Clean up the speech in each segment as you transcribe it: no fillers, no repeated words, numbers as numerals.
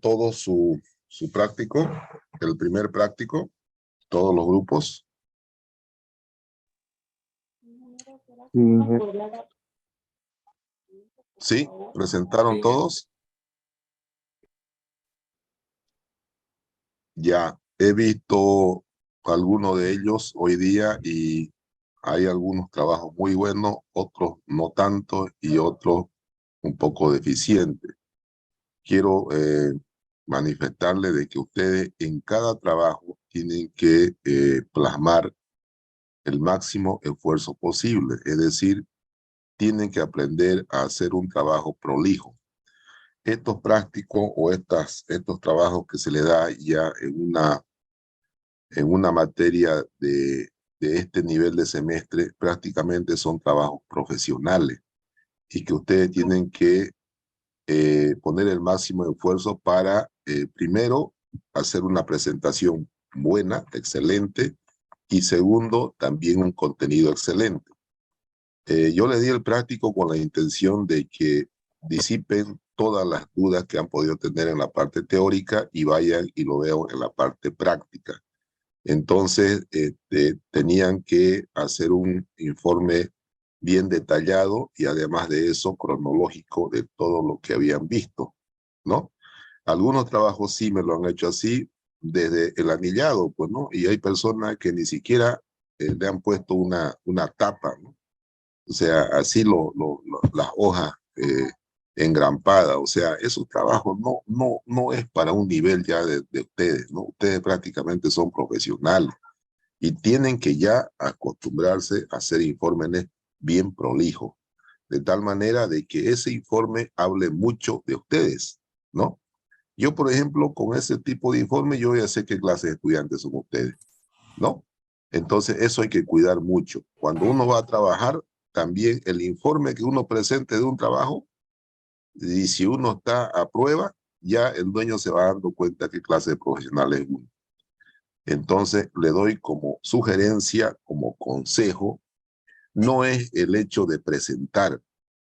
Todos su práctico, el primer práctico, todos los grupos. Sí, presentaron todos. Ya, he visto algunos de ellos hoy día y hay algunos trabajos muy buenos, otros no tanto y otros un poco deficientes. Quiero manifestarle de que ustedes en cada trabajo tienen que plasmar el máximo esfuerzo posible, es decir, tienen que aprender a hacer un trabajo prolijo. Estos prácticos o estos trabajos que se le da ya en una materia de este nivel de semestre, prácticamente son trabajos profesionales y que ustedes tienen que poner el máximo esfuerzo para, primero, hacer una presentación buena, excelente, y segundo, también un contenido excelente. Yo le di el práctico con la intención de que disipen todas las dudas que han podido tener en la parte teórica y vayan y lo vean en la parte práctica. Entonces, tenían que hacer un informe bien detallado y además de eso, cronológico de todo lo que habían visto, ¿no? Algunos trabajos sí me lo han hecho así, desde el anillado, pues, ¿no? Y hay personas que ni siquiera le han puesto una tapa, ¿no? O sea, así las hojas engrampadas, o sea, esos trabajos no es para un nivel ya de ustedes, ¿no? Ustedes prácticamente son profesionales y tienen que ya acostumbrarse a hacer informes bien prolijos, de tal manera de que ese informe hable mucho de ustedes, ¿no? Yo, por ejemplo, con ese tipo de informe, yo ya sé qué clase de estudiantes son ustedes, ¿no? Entonces, eso hay que cuidar mucho. Cuando uno va a trabajar, también el informe que uno presente de un trabajo, y si uno está a prueba, ya el dueño se va dando cuenta qué clase de profesional es uno. Entonces, le doy como sugerencia, como consejo, no es el hecho de presentar,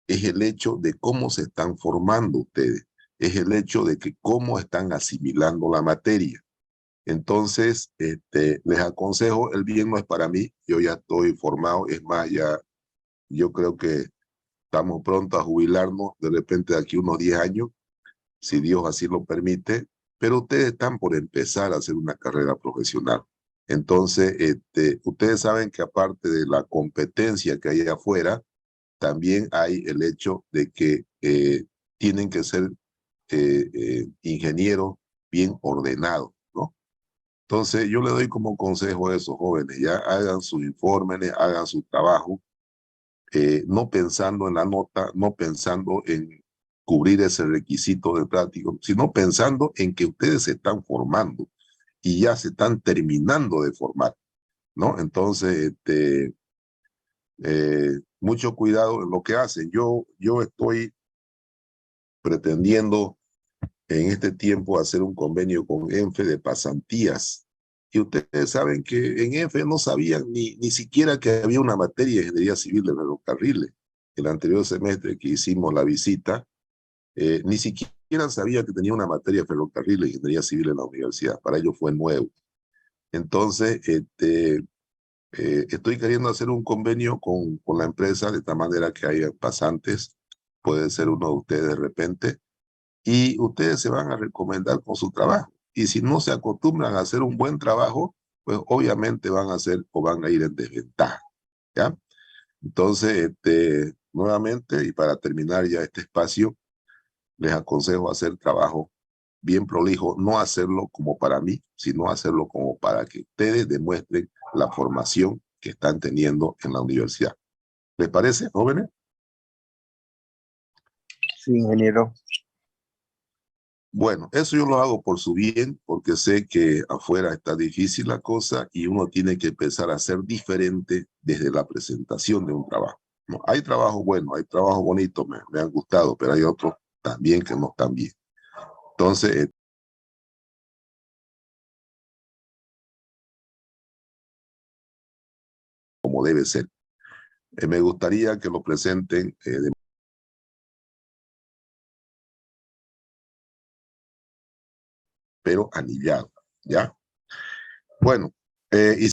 es el hecho de cómo se están formando ustedes, es el hecho de que cómo están asimilando la materia. Entonces, les aconsejo, el bien no es para mí, yo ya estoy formado, es más, ya yo creo que estamos pronto a jubilarnos, de repente de aquí unos 10 años, si Dios así lo permite, pero ustedes están por empezar a hacer una carrera profesional. Entonces, ustedes saben que aparte de la competencia que hay afuera, también hay el hecho de que tienen que ser ingenieros bien ordenados, ¿no? Entonces, yo le doy como consejo a esos jóvenes, ya hagan sus informes, hagan su trabajo, no pensando en la nota, no pensando en cubrir ese requisito de práctico, sino pensando en que ustedes se están formando y ya se están terminando de formar, ¿no? Entonces, mucho cuidado en lo que hacen. Yo estoy pretendiendo en este tiempo hacer un convenio con ENFE de pasantías. Y ustedes saben que en ENFE no sabían ni siquiera que había una materia de ingeniería civil de ferrocarriles. El anterior semestre que hicimos la visita, ni siquiera sabía que tenía una materia de ferrocarriles de ingeniería civil en la universidad. Para ellos fue nuevo. Entonces, estoy queriendo hacer un convenio con la empresa de tal manera que haya pasantes, puede ser uno de ustedes de repente, y ustedes se van a recomendar con su trabajo. Y si no se acostumbran a hacer un buen trabajo, pues obviamente van a hacer o van a ir en desventaja, ¿ya? Entonces, nuevamente, y para terminar ya este espacio, les aconsejo hacer trabajo bien prolijo, no hacerlo como para mí, sino hacerlo como para que ustedes demuestren la formación que están teniendo en la universidad. ¿Les parece, jóvenes? Sí, ingeniero. Bueno, eso yo lo hago por su bien, porque sé que afuera está difícil la cosa y uno tiene que empezar a ser diferente desde la presentación de un trabajo. No, hay trabajo bueno, hay trabajo bonito, me han gustado, pero hay otros también que no están bien. Entonces, como debe ser. Me gustaría que lo presenten de pero anillado, ¿ya? Bueno, y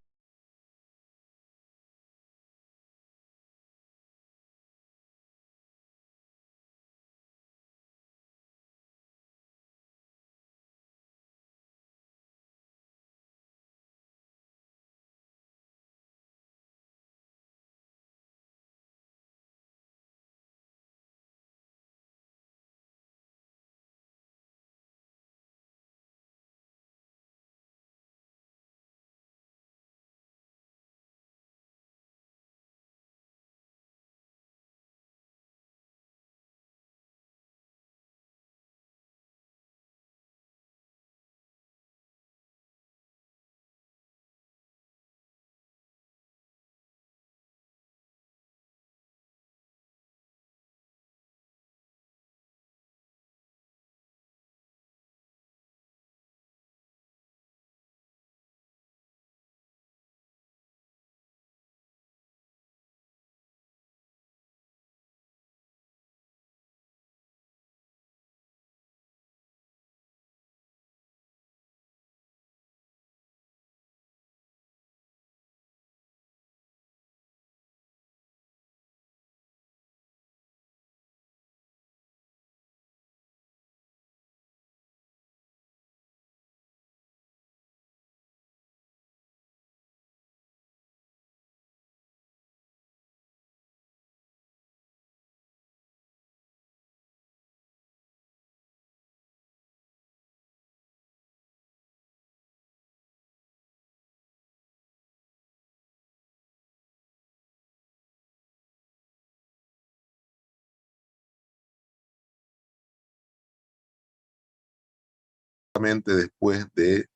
después de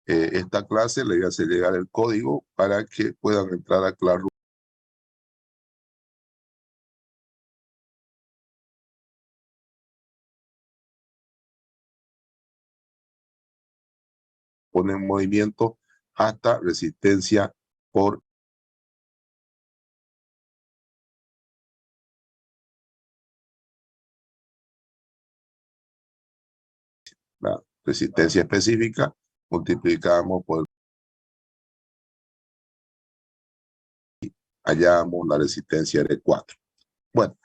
esta clase le voy a hacer llegar el código para que puedan entrar a Classroom. Pone en movimiento hasta resistencia por la resistencia específica, multiplicamos por hallamos la resistencia de 4. Bueno,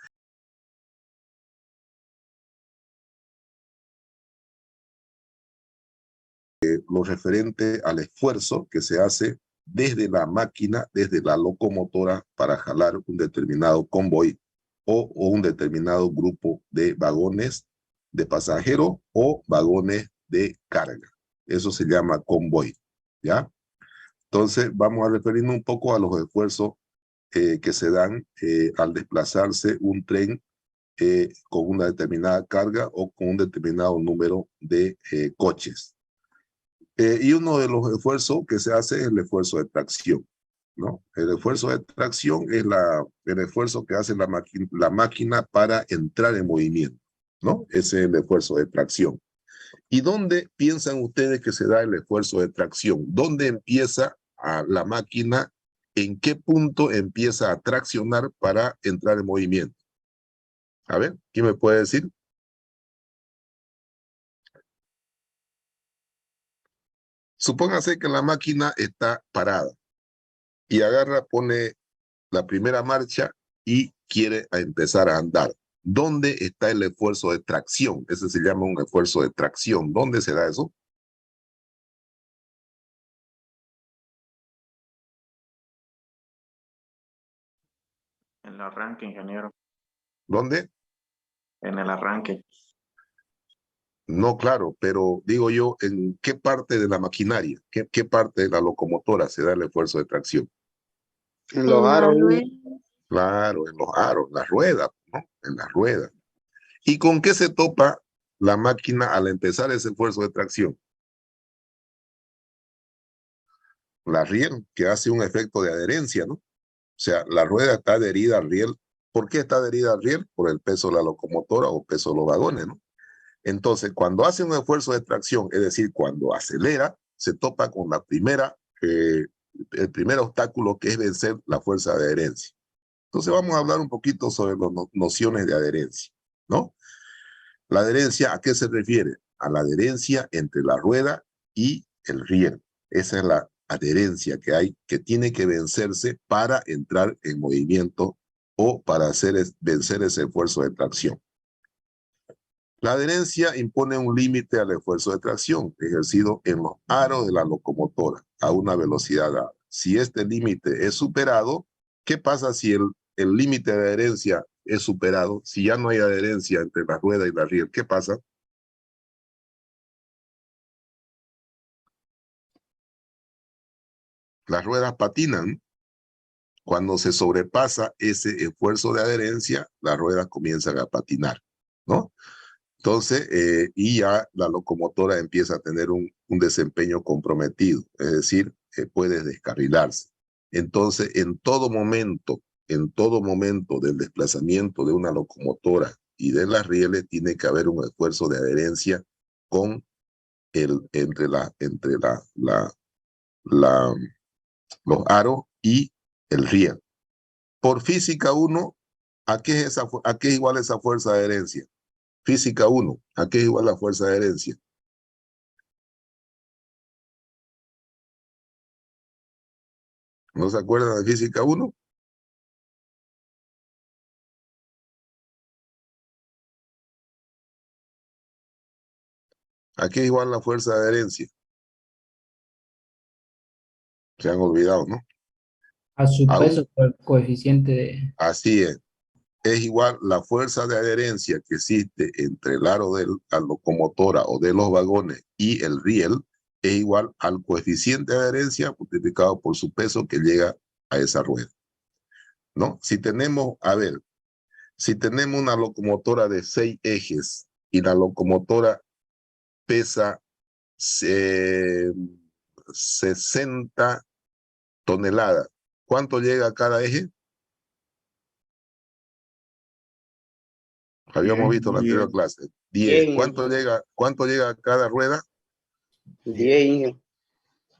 lo referente al esfuerzo que se hace desde la máquina, desde la locomotora para jalar un determinado convoy o un determinado grupo de vagones de pasajeros o vagones de carga. Eso se llama convoy, ¿ya? Entonces vamos a referirnos un poco a los esfuerzos que se dan al desplazarse un tren con una determinada carga o con un determinado número de coches. Y uno de los esfuerzos que se hace es el esfuerzo de tracción, ¿no? El esfuerzo de tracción es el esfuerzo que hace la máquina para entrar en movimiento, ¿no? Ese es el esfuerzo de tracción. ¿Y dónde piensan ustedes que se da el esfuerzo de tracción? ¿Dónde empieza la máquina? ¿En qué punto empieza a traccionar para entrar en movimiento? A ver, ¿quién me puede decir? Supóngase que la máquina está parada y agarra, pone la primera marcha y quiere empezar a andar. ¿Dónde está el esfuerzo de tracción? Ese se llama un esfuerzo de tracción. ¿Dónde se da eso? En el arranque, ingeniero. ¿Dónde? En el arranque. No, claro, pero digo yo, ¿en qué parte de la maquinaria, qué parte de la locomotora se da el esfuerzo de tracción? En los aros. Claro, en los aros, las ruedas, ¿no? En las ruedas. ¿Y con qué se topa la máquina al empezar ese esfuerzo de tracción? La riel, que hace un efecto de adherencia, ¿no? O sea, la rueda está adherida al riel. ¿Por qué está adherida al riel? Por el peso de la locomotora o peso de los vagones, ¿no? Entonces, cuando hace un esfuerzo de tracción, es decir, cuando acelera, se topa con el primer obstáculo, que es vencer la fuerza de adherencia. Entonces vamos a hablar un poquito sobre las nociones de adherencia, ¿no? La adherencia, ¿a qué se refiere? a la adherencia entre la rueda y el riel. Esa es la adherencia que hay, que tiene que vencerse para entrar en movimiento o para vencer ese esfuerzo de tracción. La adherencia impone un límite al esfuerzo de tracción ejercido en los aros de la locomotora a una velocidad dada. Si este límite es superado, ¿qué pasa si el límite de adherencia es superado? Si ya no hay adherencia entre la rueda y la riel, ¿qué pasa? Las ruedas patinan. Cuando se sobrepasa ese esfuerzo de adherencia, las ruedas comienzan a patinar, ¿no? Entonces, y ya la locomotora empieza a tener un desempeño comprometido, es decir, puede descarrilarse. Entonces, en todo momento del desplazamiento de una locomotora y de las rieles, tiene que haber un esfuerzo de adherencia con entre los aros y el riel. Por física 1, ¿a qué es igual esa fuerza de adherencia? Física 1, ¿a qué es igual la fuerza de adherencia? ¿No se acuerdan de física 1? ¿A qué es igual la fuerza de adherencia? Se han olvidado, ¿no? A su peso por el coeficiente de... Así es. Es igual la fuerza de adherencia que existe entre el aro de la locomotora o de los vagones y el riel, es igual al coeficiente de adherencia multiplicado por su peso que llega a esa rueda, ¿no? Si tenemos una locomotora de 6 ejes y la locomotora pesa 60 toneladas, ¿cuánto llega a cada eje? Habíamos visto en la anterior clase. 10. ¿Cuánto llega a cada rueda? 10.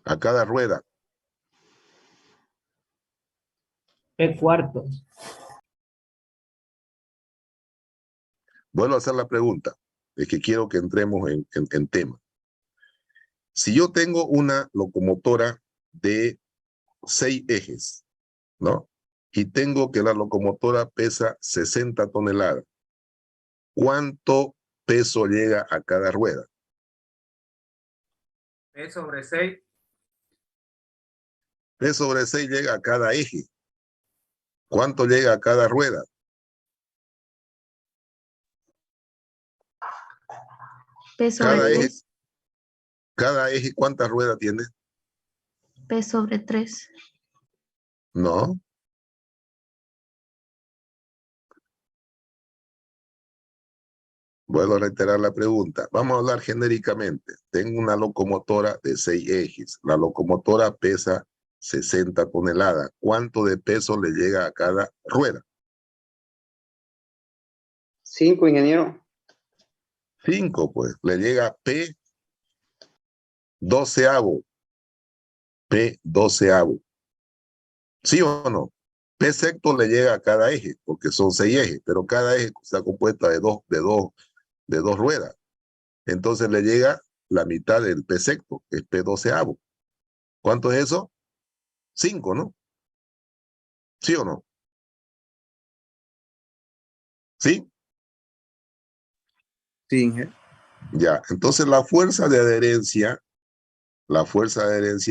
A cada rueda. P cuartos. Vuelvo a hacer la pregunta. Es que quiero que entremos en tema. Si yo tengo una locomotora de 6 ejes, ¿no? Y tengo que la locomotora pesa 60 toneladas. ¿Cuánto peso llega a cada rueda? P sobre 6. P sobre 6 llega a cada eje. ¿Cuánto llega a cada rueda? P sobre 3. Cada eje, ¿cuántas ruedas tiene? P sobre 3. No. Vuelvo a reiterar la pregunta. Vamos a hablar genéricamente. Tengo una locomotora de 6 ejes. La locomotora pesa 60 toneladas. ¿Cuánto de peso le llega a cada rueda? 5, ingeniero. 5, pues. Le llega P doceavo. P doceavo. ¿Sí o no? P sexto le llega a cada eje, porque son 6 ejes, pero cada eje está compuesta de dos ruedas. Entonces le llega la mitad del P sexto, que es P doceavo. ¿Cuánto es eso? 5, ¿no? ¿Sí o no? ¿Sí? Sí, ingeniero. Ya, entonces la fuerza de adherencia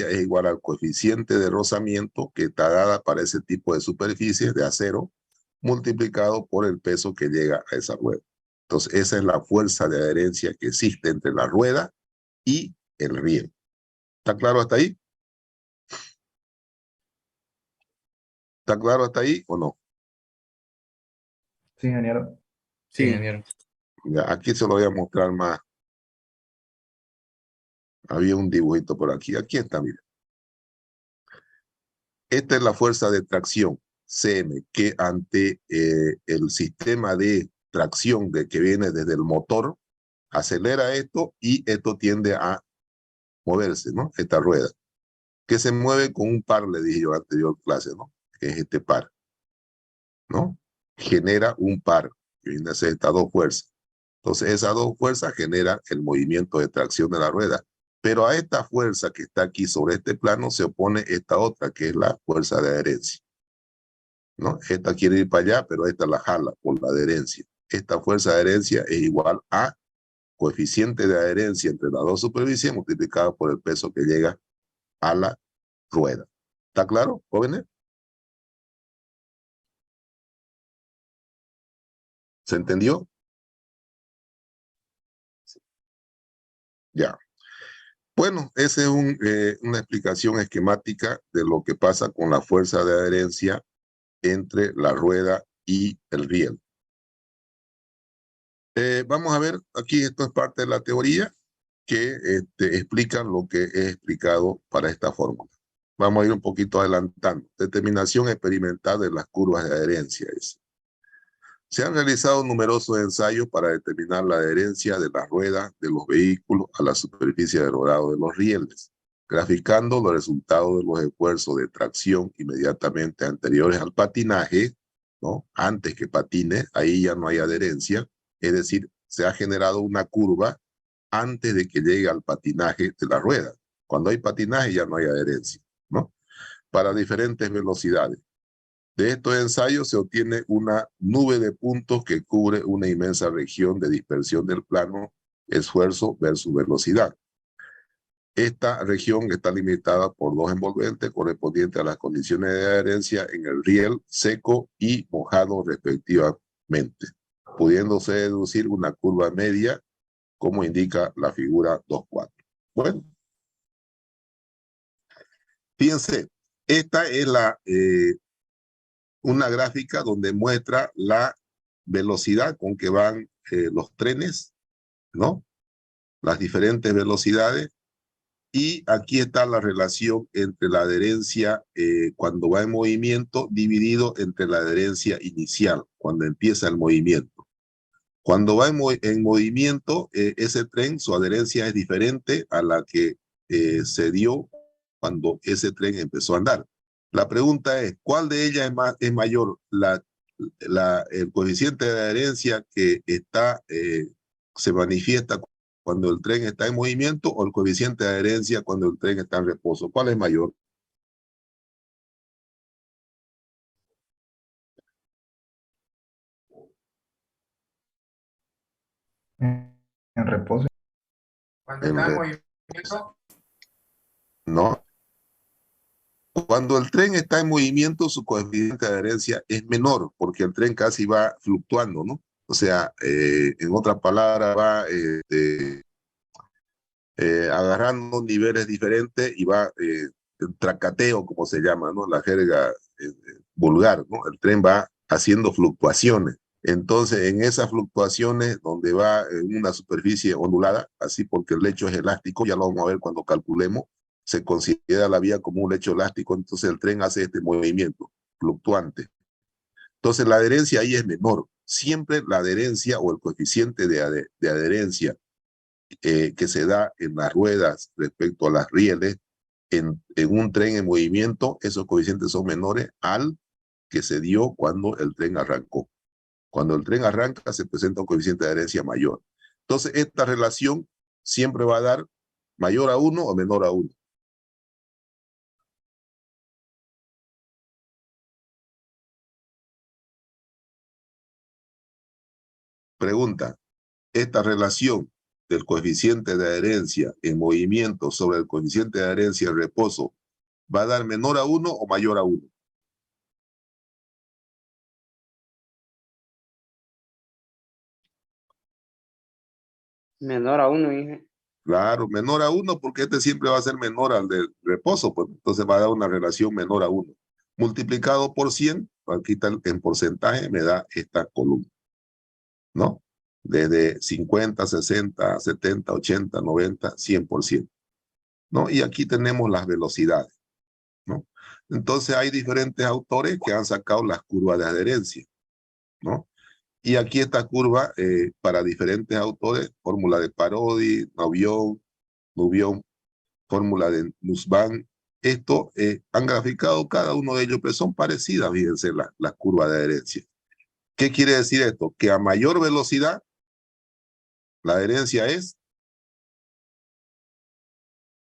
es igual al coeficiente de rozamiento que está dada para ese tipo de superficie de acero multiplicado por el peso que llega a esa rueda. Entonces esa es la fuerza de adherencia que existe entre la rueda y el riel. ¿Está claro hasta ahí? ¿Está claro hasta ahí o no? Sí, ingeniero. Sí, ingeniero. Ya, aquí se lo voy a mostrar más. Había un dibujito por aquí. Aquí está, mira. Esta es la fuerza de tracción, CM, que ante el sistema de tracción que viene desde el motor, acelera esto y esto tiende a moverse, ¿no? Esta rueda, que se mueve con un par, le dije yo en la anterior clase, ¿no? Que es este par, ¿no? Genera un par, que viene a ser estas dos fuerzas. Entonces, esas dos fuerzas generan el movimiento de tracción de la rueda. Pero a esta fuerza que está aquí sobre este plano se opone esta otra, que es la fuerza de adherencia, ¿no? Esta quiere ir para allá, pero esta la jala por la adherencia. Esta fuerza de adherencia es igual a coeficiente de adherencia entre las dos superficies multiplicado por el peso que llega a la rueda. ¿Está claro, jóvenes? ¿Se entendió? Ya. Bueno, esa es una explicación esquemática de lo que pasa con la fuerza de adherencia entre la rueda y el riel. Vamos a ver, aquí esto es parte de la teoría que explica lo que he explicado para esta fórmula. Vamos a ir un poquito adelantando. Determinación experimental de las curvas de adherencia. Se han realizado numerosos ensayos para determinar la adherencia de las ruedas de los vehículos a la superficie de rodado de los rieles, graficando los resultados de los esfuerzos de tracción inmediatamente anteriores al patinaje, ¿no? Antes que patine, ahí ya no hay adherencia, es decir, se ha generado una curva antes de que llegue al patinaje de la rueda. Cuando hay patinaje ya no hay adherencia, ¿no? Para diferentes velocidades. De estos ensayos se obtiene una nube de puntos que cubre una inmensa región de dispersión del plano esfuerzo versus velocidad. Esta región está limitada por dos envolventes correspondientes a las condiciones de adherencia en el riel seco y mojado respectivamente, pudiéndose deducir una curva media como indica la figura 2.4. Bueno, fíjense, esta es una gráfica donde muestra la velocidad con que van los trenes, ¿no? Las diferentes velocidades. Y aquí está la relación entre la adherencia cuando va en movimiento dividido entre la adherencia inicial, cuando empieza el movimiento. Cuando va en movimiento, ese tren, su adherencia es diferente a la que se dio cuando ese tren empezó a andar. La pregunta es, ¿cuál de ellas es mayor? El coeficiente de adherencia que se manifiesta cuando el tren está en movimiento o el coeficiente de adherencia cuando el tren está en reposo. ¿Cuál es mayor? En reposo. Cuando está en movimiento. No. Cuando el tren está en movimiento, su coeficiente de adherencia es menor, porque el tren casi va fluctuando, ¿no? O sea, en otras palabras, va agarrando niveles diferentes y va tracateo, como se llama, ¿no? La jerga vulgar, ¿no? El tren va haciendo fluctuaciones. Entonces, en esas fluctuaciones, donde va en una superficie ondulada, así porque el lecho es elástico, ya lo vamos a ver cuando calculemos, se considera la vía como un lecho elástico, entonces el tren hace este movimiento fluctuante. Entonces, la adherencia ahí es menor. Siempre la adherencia o el coeficiente de adherencia que se da en las ruedas respecto a las rieles en un tren en movimiento, esos coeficientes son menores al que se dio cuando el tren arrancó. Cuando el tren arranca, se presenta un coeficiente de adherencia mayor. Entonces, esta relación siempre va a dar mayor a 1 o menor a 1. Pregunta, ¿esta relación del coeficiente de adherencia en movimiento sobre el coeficiente de adherencia en reposo va a dar menor a 1 o mayor a 1? Menor a 1, dije. Claro, menor a 1 porque este siempre va a ser menor al del reposo, pues entonces va a dar una relación menor a 1. Multiplicado por 100, aquí está en porcentaje, me da esta columna, ¿no? Desde 50, 60, 70, 80, 90, 100%, ¿no? Y aquí tenemos las velocidades, ¿no? Entonces hay diferentes autores que han sacado las curvas de adherencia, ¿no? Y aquí esta curva para diferentes autores, fórmula de Parodi, Nubión, fórmula de Nussbaum, esto han graficado cada uno de ellos, pero son parecidas, fíjense, las curvas de adherencia. ¿Qué quiere decir esto? Que a mayor velocidad, La adherencia es,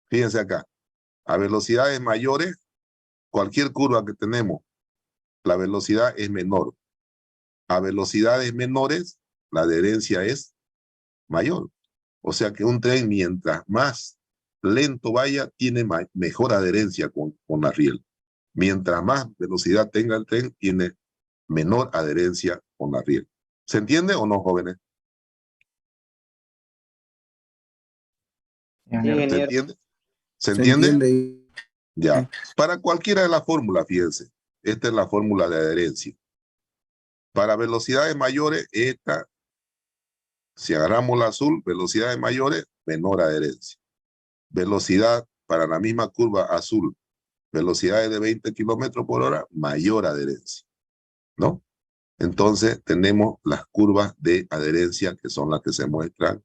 fíjense acá, a velocidades mayores, cualquier curva que tenemos, la velocidad es menor. A velocidades menores, la adherencia es mayor. O sea que un tren, mientras más lento vaya, tiene mejor adherencia con la riel. Mientras más velocidad tenga el tren, tiene menor adherencia con la riel. ¿Se entiende o no, jóvenes? Sí, Sí, ingeniero. ¿Se ingeniero. entiende? ¿Se Se entiende? entiende. Ya. Para cualquiera de las fórmulas, fíjense. Esta es la fórmula de adherencia. Para velocidades mayores, esta, si agarramos la azul, velocidades mayores, menor adherencia. Velocidad para la misma curva azul, velocidades de 20 kilómetros por hora, mayor adherencia, ¿no? Entonces tenemos las curvas de adherencia que son las que se muestran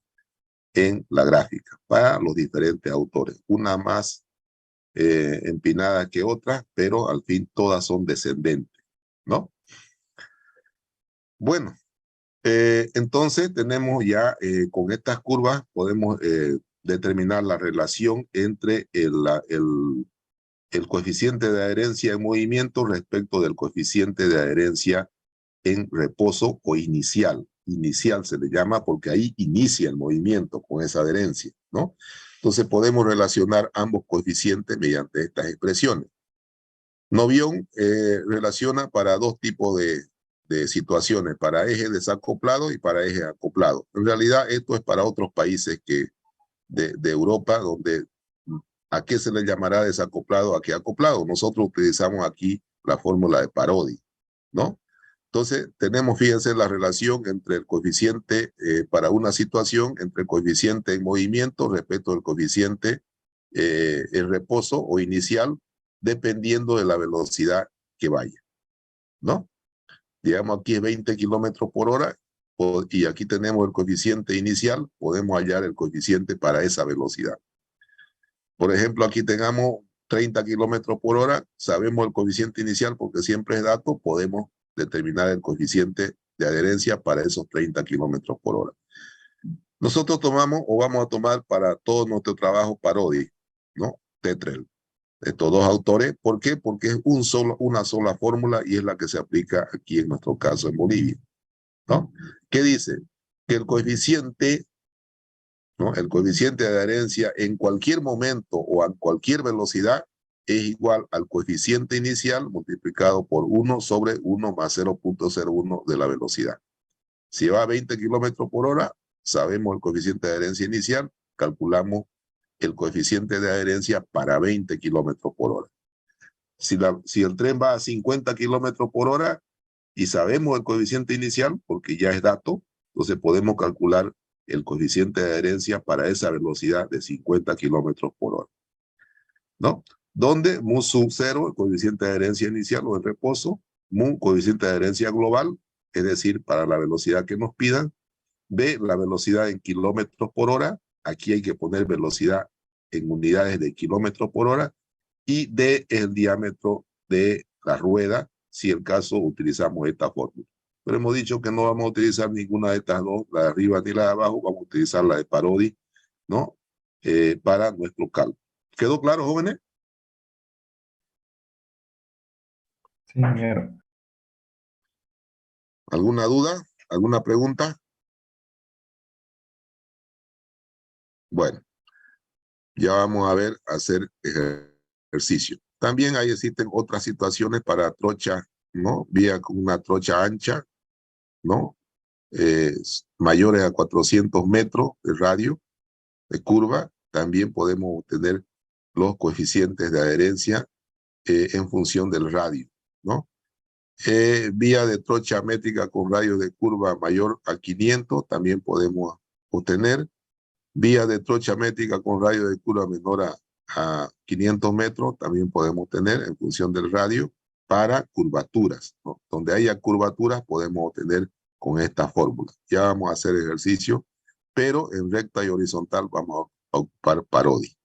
en la gráfica para los diferentes autores. Una más empinada que otra, pero al fin todas son descendentes, ¿no? Bueno, entonces tenemos ya con estas curvas podemos determinar la relación entre el coeficiente de adherencia en movimiento respecto del coeficiente de adherencia en reposo o inicial. Inicial se le llama porque ahí inicia el movimiento con esa adherencia, ¿no? Entonces podemos relacionar ambos coeficientes mediante estas expresiones. Novión relaciona para dos tipos de situaciones, para eje desacoplado y para eje acoplado. En realidad esto es para otros países de Europa, donde ¿a qué se le llamará desacoplado? ¿A qué acoplado? Nosotros utilizamos aquí la fórmula de Parodi, ¿no? Entonces, tenemos, fíjense, la relación entre el coeficiente para una situación, entre el coeficiente en movimiento respecto al coeficiente en reposo o inicial, dependiendo de la velocidad que vaya, ¿no? Digamos, aquí es 20 kilómetros por hora y aquí tenemos el coeficiente inicial, podemos hallar el coeficiente para esa velocidad. Por ejemplo, aquí tengamos 30 kilómetros por hora, sabemos el coeficiente inicial porque siempre es dato, podemos determinar el coeficiente de adherencia para esos 30 kilómetros por hora. Nosotros tomamos o vamos a tomar para todo nuestro trabajo Parodi, ¿no? Tetrel. Estos dos autores, ¿por qué? Porque es una sola fórmula y es la que se aplica aquí en nuestro caso en Bolivia, ¿no? ¿Qué dice? Que el coeficiente, ¿no? El coeficiente de adherencia en cualquier momento o a cualquier velocidad es igual al coeficiente inicial multiplicado por 1 sobre 1 más 0.01 de la velocidad. Si va a 20 kilómetros por hora, sabemos el coeficiente de adherencia inicial, calculamos el coeficiente de adherencia para 20 kilómetros por hora. Si el tren va a 50 kilómetros por hora y sabemos el coeficiente inicial, porque ya es dato, entonces podemos calcular el coeficiente de adherencia para esa velocidad de 50 kilómetros por hora, ¿no? Donde mu sub 0, el coeficiente de adherencia inicial o en reposo, mu, coeficiente de adherencia global, es decir, para la velocidad que nos pidan, b, la velocidad en kilómetros por hora, aquí hay que poner velocidad en unidades de kilómetros por hora, y d es el diámetro de la rueda, si el caso utilizamos esta fórmula. Pero hemos dicho que no vamos a utilizar ninguna de estas dos, la de arriba ni la de abajo, vamos a utilizar la de Parodi, ¿no? Para nuestro cálculo. ¿Quedó claro, jóvenes? Sí, ingeniero. ¿Alguna duda? ¿Alguna pregunta? Bueno, ya vamos a ver, hacer ejercicio. También ahí existen otras situaciones para trocha, ¿no? Vía con una trocha ancha, ¿no? Mayores a 400 metros de radio, de curva. También podemos obtener los coeficientes de adherencia en función del radio, ¿no? Vía de trocha métrica con radio de curva mayor a 500, también podemos obtener. Vía de trocha métrica con radio de curva menor a 500 metros, también podemos tener en función del radio para curvaturas, ¿no? Donde haya curvaturas podemos obtener con esta fórmula. Ya vamos a hacer ejercicio, pero en recta y horizontal vamos a ocupar Parodi,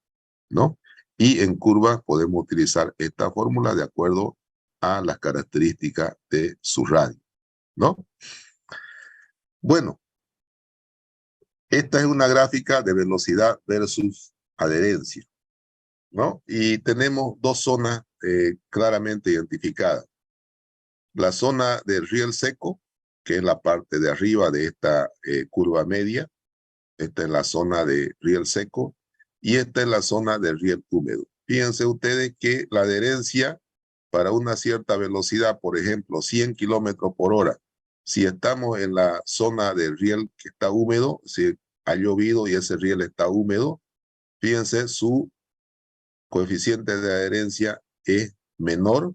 ¿no? Y en curvas podemos utilizar esta fórmula de acuerdo a las características de su radio, ¿no? Bueno, Esta es una gráfica de velocidad versus adherencia, ¿no? Y tenemos dos zonas claramente identificadas. La zona del riel seco, que es la parte de arriba de esta curva media. Esta es la zona de riel seco y esta es la zona del riel húmedo. Fíjense ustedes que la adherencia para una cierta velocidad, por ejemplo, 100 kilómetros por hora, si estamos en la zona del riel que está húmedo, si ha llovido y ese riel está húmedo, fíjense, su coeficiente de adherencia es menor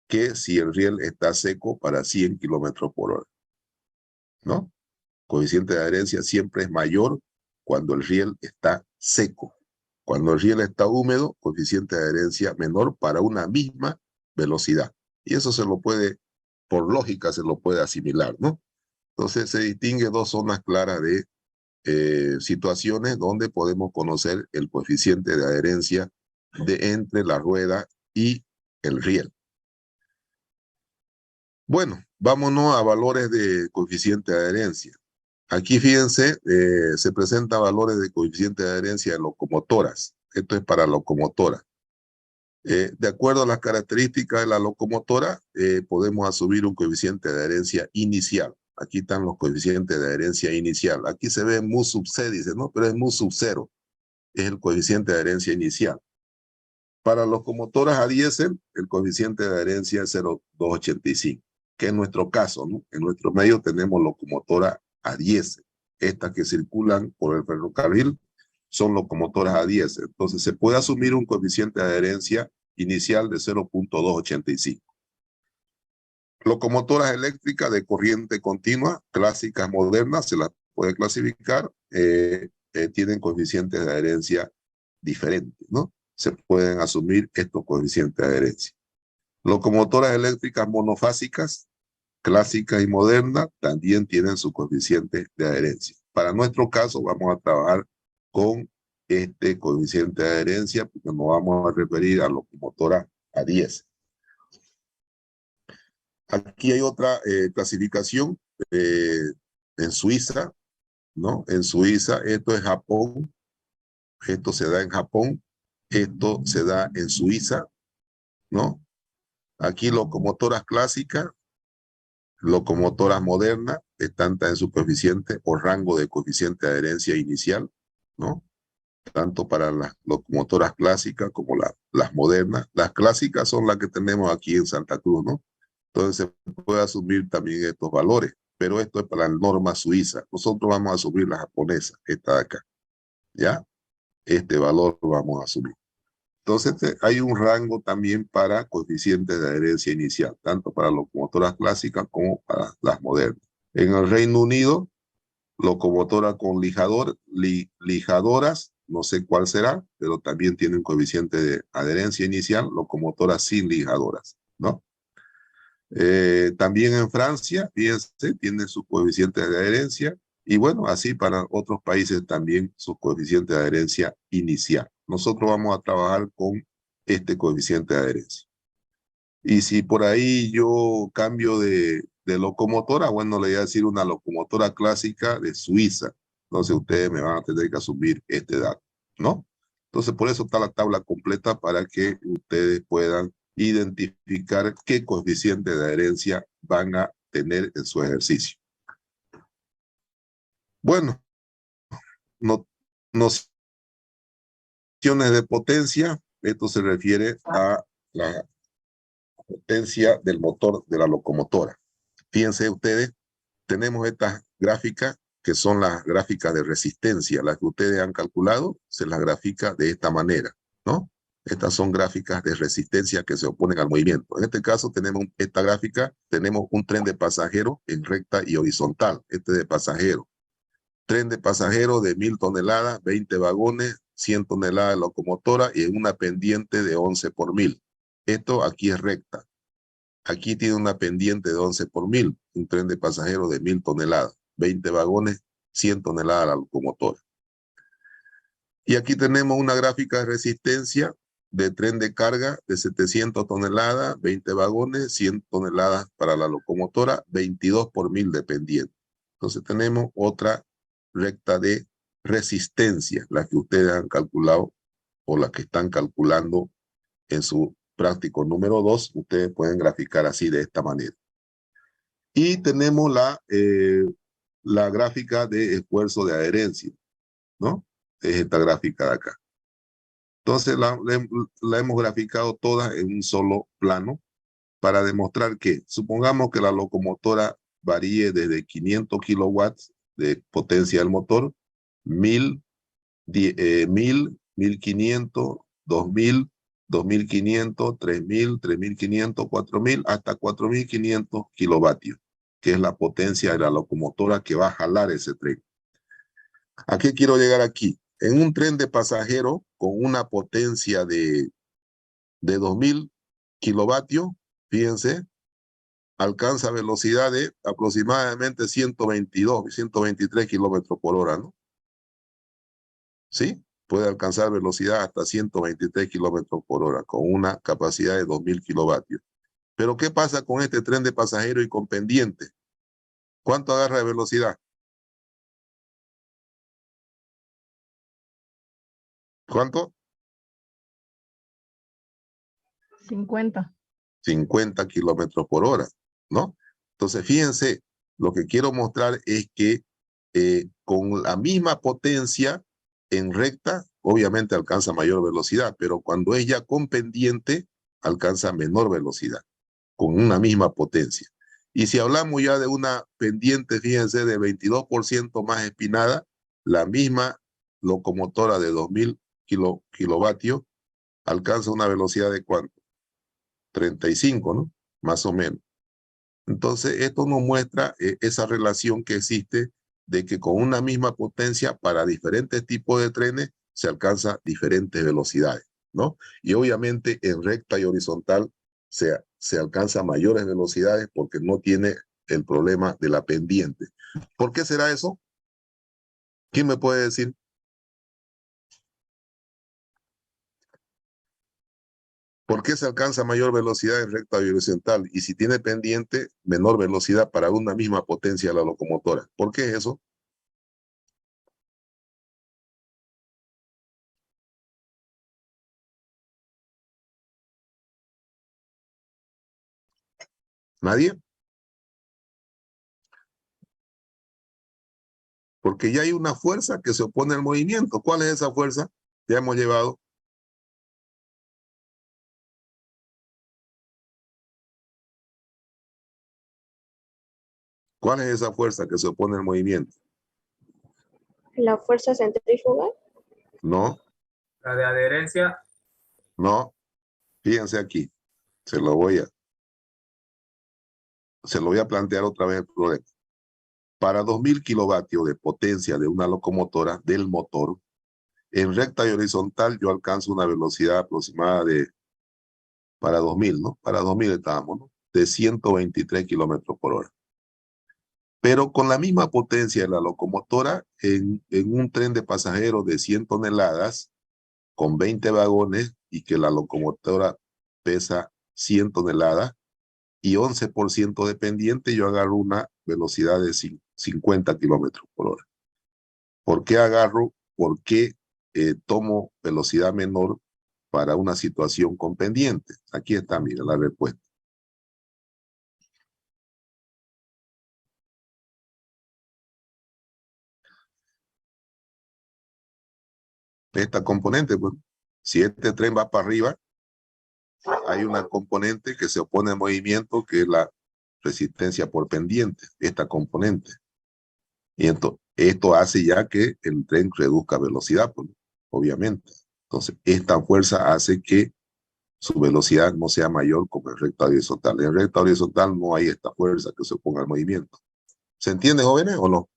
que si el riel está seco para 100 kilómetros por hora, ¿no? Coeficiente de adherencia siempre es mayor cuando el riel está seco. Cuando el riel está húmedo, coeficiente de adherencia menor para una misma velocidad. Y eso se lo puede, por lógica, se lo puede asimilar, ¿no? Entonces se distingue dos zonas claras de situaciones donde podemos conocer el coeficiente de adherencia entre la rueda y el riel. Bueno, vámonos a valores de coeficiente de adherencia. Aquí fíjense, se presentan valores de coeficiente de adherencia de locomotoras. Esto es para locomotoras. De acuerdo a las características de la locomotora, podemos asumir un coeficiente de adherencia inicial. Aquí están los coeficientes de adherencia inicial. Aquí se ve mu sub c, dice, ¿no? Pero es mu sub 0. Es el coeficiente de adherencia inicial. Para locomotoras a diésel, el coeficiente de adherencia es 0,285, que es nuestro caso, ¿no? En nuestro medio tenemos locomotoras a diésel. Estas que circulan por el ferrocarril son locomotoras a diésel. Entonces se puede asumir un coeficiente de adherencia inicial de 0,285. Locomotoras eléctricas de corriente continua, clásicas modernas, se las puede clasificar, tienen coeficientes de adherencia diferentes, ¿no? Se pueden asumir estos coeficientes de adherencia. Locomotoras eléctricas monofásicas, clásicas y modernas, también tienen su coeficiente de adherencia. Para nuestro caso vamos a trabajar con este coeficiente de adherencia porque nos vamos a referir a locomotora a 10. Aquí hay otra clasificación en Suiza, ¿no? En Suiza, esto es Japón, esto se da en Japón, esto se da en Suiza, ¿no? Aquí locomotoras clásicas, locomotoras modernas, están en su coeficiente o rango de coeficiente de adherencia inicial, ¿no? Tanto para las locomotoras clásicas como las modernas. Las clásicas son las que tenemos aquí en Santa Cruz, ¿no? Entonces se puede asumir también estos valores, pero esto es para la norma suiza. Nosotros vamos a asumir la japonesa, esta de acá, ¿ya? Este valor lo vamos a asumir. Entonces hay un rango también para coeficientes de adherencia inicial, tanto para locomotoras clásicas como para las modernas. En el Reino Unido, locomotoras con lijadoras, no sé cuál será, pero también tienen coeficiente de adherencia inicial, locomotoras sin lijadoras, ¿no? También en Francia, fíjense, tiene su coeficiente de adherencia, y bueno, así para otros países también su coeficiente de adherencia inicial. Nosotros vamos a trabajar con este coeficiente de adherencia. Y si por ahí yo cambio de locomotora, bueno, le voy a decir una locomotora clásica de Suiza. Entonces ustedes me van a tener que asumir este dato, ¿no? Entonces por eso está la tabla completa para que ustedes puedan identificar qué coeficiente de adherencia van a tener en su ejercicio. Bueno, nociones de potencia, esto se refiere a la potencia del motor de la locomotora. Fíjense ustedes, tenemos estas gráficas que son las gráficas de resistencia, las que ustedes han calculado, se las grafica de esta manera, ¿no? Estas son gráficas de resistencia que se oponen al movimiento. En este caso tenemos esta gráfica, tenemos un tren de pasajeros en recta y horizontal, este de pasajero. Tren de pasajeros de 1000 toneladas, 20 vagones, 100 toneladas de locomotora y en una pendiente de 11 por 1000. Esto aquí es recta. Aquí tiene una pendiente de 11 por 1000, un tren de pasajeros de 1000 toneladas, 20 vagones, 100 toneladas la locomotora. Y aquí tenemos una gráfica de resistencia de tren de carga de 700 toneladas, 20 vagones, 100 toneladas para la locomotora, 22 por 1000 de pendiente. Entonces tenemos otra recta de resistencias, las que ustedes han calculado o las que están calculando en su práctico número 2, ustedes pueden graficar así de esta manera. Y tenemos la gráfica de esfuerzo de adherencia, ¿no? Es esta gráfica de acá. Entonces la hemos graficado todas en un solo plano para demostrar que, supongamos que la locomotora varíe desde 500 kilowatts de potencia del motor, 1000, 1500, 2000, 2500, 3000, 3500, 4000, hasta 4500 kilovatios, que es la potencia de la locomotora que va a jalar ese tren. ¿A qué quiero llegar aquí? En un tren de pasajeros con una potencia de 2000 kilovatios, fíjense, alcanza velocidad de aproximadamente 122, 123 kilómetros por hora, ¿no? ¿Sí? Puede alcanzar velocidad hasta 123 kilómetros por hora con una capacidad de 2000 kilovatios. Pero ¿qué pasa con este tren de pasajeros y con pendiente? ¿Cuánto agarra de velocidad? ¿Cuánto? 50. 50 kilómetros por hora, ¿no? Entonces, fíjense, lo que quiero mostrar es que con la misma potencia en recta, obviamente alcanza mayor velocidad, pero cuando es ya con pendiente, alcanza menor velocidad, con una misma potencia. Y si hablamos ya de una pendiente, fíjense, de 22% más espinada, la misma locomotora de 2000 kilovatios alcanza una velocidad de ¿cuánto? 35, ¿no? Más o menos. Entonces, esto nos muestra esa relación que existe de que con una misma potencia para diferentes tipos de trenes se alcanza diferentes velocidades, ¿no? Y obviamente en recta y horizontal se alcanza mayores velocidades porque no tiene el problema de la pendiente. ¿Por qué será eso? ¿Quién me puede decir? ¿Por qué se alcanza mayor velocidad en recta y horizontal? Y si tiene pendiente, menor velocidad para una misma potencia de la locomotora. ¿Por qué es eso? ¿Nadie? Porque ya hay una fuerza que se opone al movimiento. ¿Cuál es esa fuerza? Ya hemos llevado. ¿Cuál es esa fuerza que se opone al movimiento? La fuerza centrífuga. No, La de adherencia. no. Fíjense aquí. Se lo voy a plantear otra vez el problema. Para 2000 kilovatios de potencia de una locomotora del motor, en recta y horizontal yo alcanzo una velocidad aproximada de, para 2000, ¿no? Para 2000 estábamos, ¿no? De 123 kilómetros por hora. Pero con la misma potencia de la locomotora, en un tren de pasajeros de 100 toneladas, con 20 vagones, y que la locomotora pesa 100 toneladas, y 11% de pendiente, yo agarro una velocidad de 50 kilómetros por hora. ¿Por qué agarro? ¿Por qué tomo velocidad menor para una situación con pendiente? Aquí está, mira, la respuesta. Esta componente, pues, si este tren va para arriba, hay una componente que se opone al movimiento, que es la resistencia por pendiente, esta componente. Y esto hace ya que el tren reduzca velocidad, pues, obviamente. Entonces, esta fuerza hace que su velocidad no sea mayor como en recta horizontal. En recta horizontal no hay esta fuerza que se oponga al movimiento. ¿Se entiende, jóvenes, o no?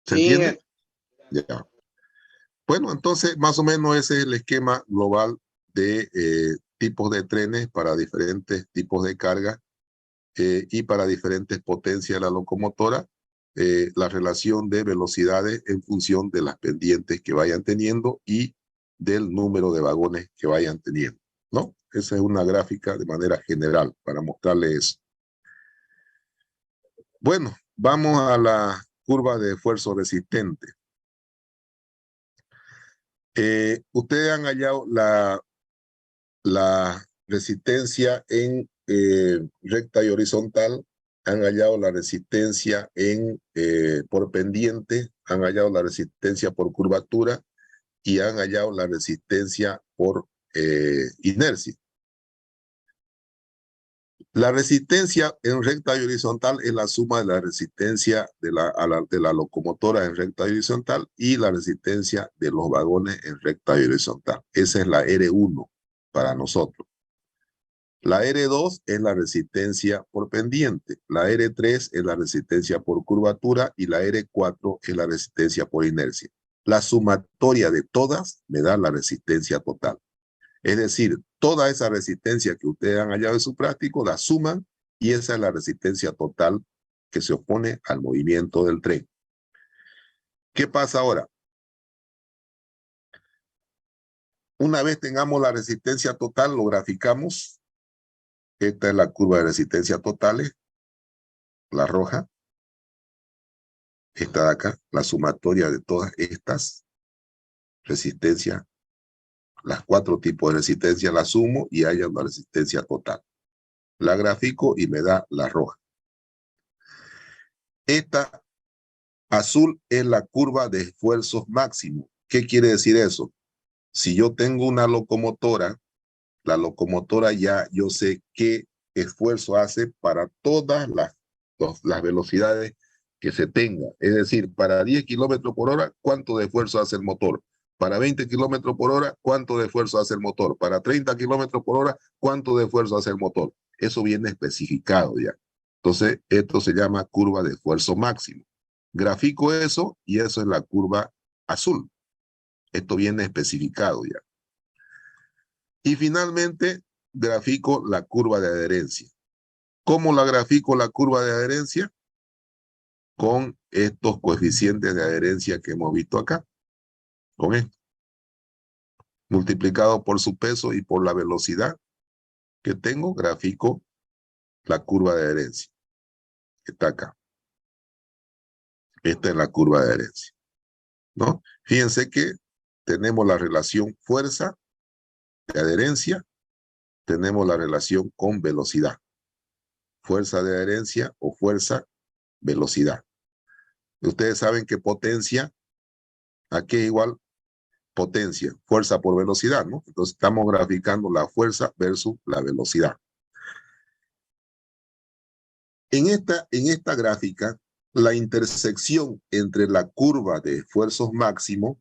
¿Se entiende? Ya. Bueno, entonces, más o menos ese es el esquema global de tipos de trenes para diferentes tipos de carga y para diferentes potencias de la locomotora, la relación de velocidades en función de las pendientes que vayan teniendo y del número de vagones que vayan teniendo, ¿no? Esa es una gráfica de manera general para mostrarles eso. Bueno, vamos a la curva de esfuerzo resistente. Ustedes han hallado la resistencia en recta y horizontal, han hallado la resistencia por pendiente, han hallado la resistencia por curvatura y han hallado la resistencia por inercia. La resistencia en recta y horizontal es la suma de la resistencia de la locomotora en recta y horizontal y la resistencia de los vagones en recta y horizontal. Esa es la R1 para nosotros. La R2 es la resistencia por pendiente, la R3 es la resistencia por curvatura y la R4 es la resistencia por inercia. La sumatoria de todas me da la resistencia total. Es decir, toda esa resistencia que ustedes han hallado en su práctico la suman y esa es la resistencia total que se opone al movimiento del tren. ¿Qué pasa ahora? Una vez tengamos la resistencia total, lo graficamos. Esta es la curva de resistencia totales, la roja. Esta de acá, la sumatoria de todas estas resistencias. Las 4 tipos de resistencia la sumo y haya una resistencia total. La grafico y me da la roja. Esta azul es la curva de esfuerzos máximos. ¿Qué quiere decir eso? Si yo tengo una locomotora, la locomotora ya yo sé qué esfuerzo hace para todas las velocidades que se tenga. Es decir, para 10 kilómetros por hora, ¿cuánto de esfuerzo hace el motor? Para 20 kilómetros por hora, ¿cuánto de esfuerzo hace el motor? Para 30 kilómetros por hora, ¿cuánto de esfuerzo hace el motor? Eso viene especificado ya. Entonces, esto se llama curva de esfuerzo máximo. Grafico eso y eso es la curva azul. Esto viene especificado ya. Y finalmente, grafico la curva de adherencia. ¿Cómo la grafico la curva de adherencia? Con estos coeficientes de adherencia que hemos visto acá. Con esto. Multiplicado por su peso y por la velocidad que tengo, grafico la curva de adherencia. Está acá. Esta es la curva de adherencia, ¿no? Fíjense que tenemos la relación fuerza de adherencia, tenemos la relación con velocidad. Fuerza de adherencia o fuerza, velocidad. Ustedes saben que potencia, aquí es igual potencia, fuerza por velocidad, ¿no? Entonces estamos graficando la fuerza versus la velocidad. En esta gráfica, la intersección entre la curva de esfuerzos máximos